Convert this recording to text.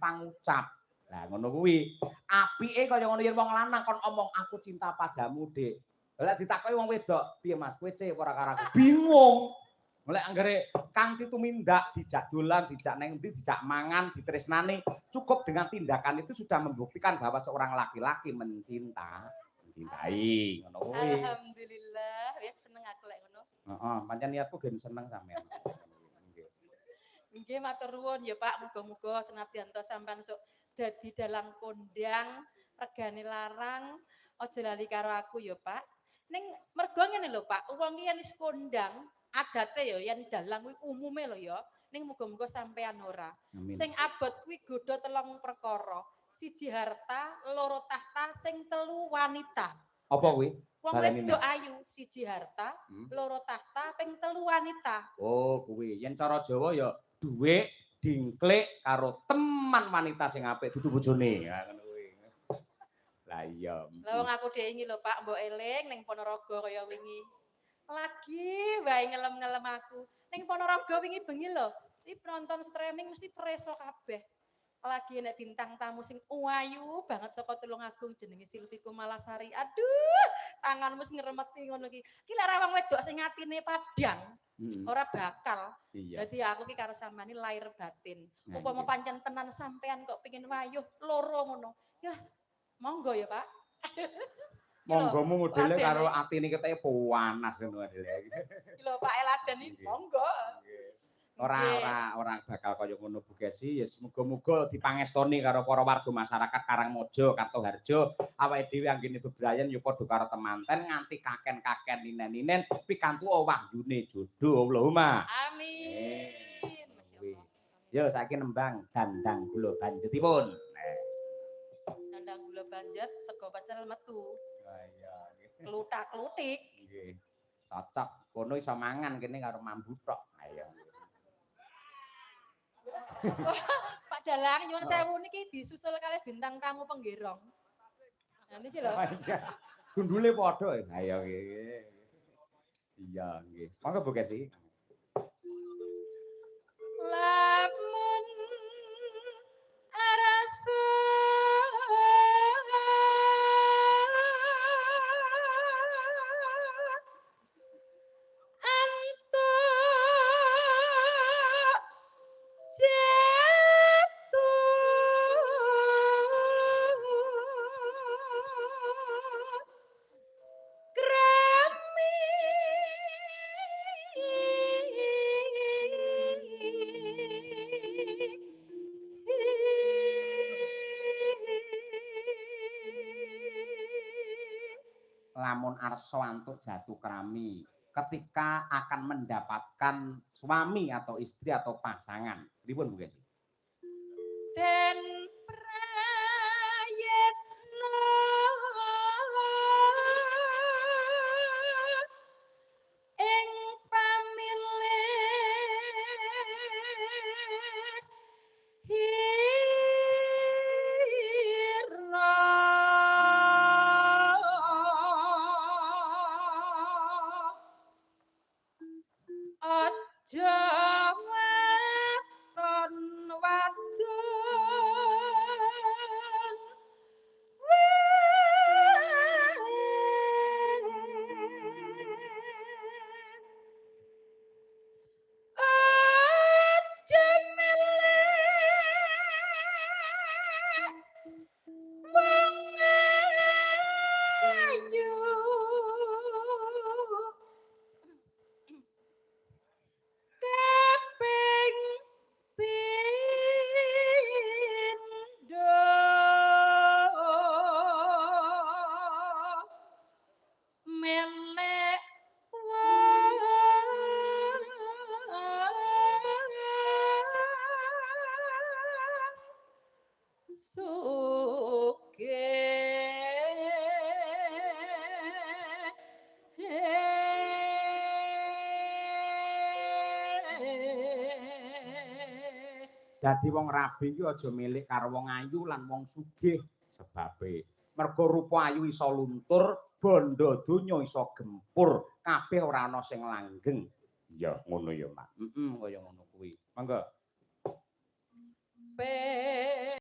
pangucap. Lah ngono kuwi. Apike kaya ngono yen wong lanang kon omong aku cinta padamu, Dik. Lah ditakoki wong wedok, "Piye Mas, kowe cek ora karo aku?" Bingung. Lek anggere kanthi tumindak dijak dolan, dijak neng endi, dijak mangan, ditresnani, cukup dengan tindakan itu sudah membuktikan bahwa seorang laki-laki mencintai, ngono kuwi. Alhamdulillah, wis seneng aku lek ngono. Heeh, pancen niatku gen seneng sampean. Nggih. Nggih matur nuwun ya Pak, muga-muga senadyan to sampean sok dadi dalang kondang, regane larang, aja lali karo aku ya Pak. Ning mergo ngene lho Pak, wong iki yen wis kondang, adate ya yen dalang kuwi umume lho ya. Ning muga-muga sampean ora. Amin. Sing abot kuwi godha telung perkara. Siji harta, loro tahta, sing telu wanita. Apa kuwi? Wong Baleni wedok nek. ayu, siji harta, loro tahta, ping telu wanita. Oh, kuwi. Yen cara Jawa ya dhuwit, dingklik karo teman wanita sing apik dudu bojone. Ya ngono kuwi. Lah iya. Lah wong aku dhek iki lho Pak, mbok eling ning Ponorogo kaya wingi. Lagi wae ngelem-ngelem aku. Ning Ponorogo wingi bengi lho. Iki penonton streaming mesti preso kabeh. Lagi nek bintang tamu sing ayu banget saka Tulungagung jenenge Silvi Kumalasari. Aduh, tanganmu wis ngremeti ngono ki. Ki lek wong wedok sing atine padang, ora bakal. Iya. Dadi aku ki karo sampean lahir batin. Nah, Upama iya. pancen tenan sampean kok pengin wayuh loro ngono. Ya, monggo ya, Pak. Monggomu modele karo atine keteke panas ngono modele. Iki lho Pak Eladen iki monggo. Ora bakal kaya ngono Bu Gesi, ya muga-muga dipangestoni karo para warga masyarakat Karangmojo, Kartoharjo, awake dhewe anggene bebrayan ya padha karo temanten nganti kaken-kaken ninen-ninen pikantuk wahyune jodoh Allahumma. Amin. Masyaallah. Yo saiki nembang dandang kula banjetipun. Dandang gula banjet, sego pecel metu. Ah iya nggih. Klutak-klutik. Nggih. Cocok. Kono iso mangan kene karo mambu tok. Ayo. Pak Dalang nyuwun sewu niki disusul kalih bintang tamu penggerong. Nah niki lho. Gundule padha. Ayo nggih. Iya nggih. Monggo Bu Gesi. Lamun arasu Lamun arsa antuk jatuh krami ketika akan mendapatkan suami atau istri atau pasangan. Pripun Bu Gesi? Den prayetno ing pamilih aja waton wadon aja meleh wong ayu kaping pindho melek wong Dadi wong rabi iki aja milik karo wong ayu lan wong sugih sebabe. Mergo rupa ayu iso luntur, bondo donya iso gempur, kabeh ora ana sing langgeng. Ya ngono ya, Mak. Kaya ngono kuwi. Monggo.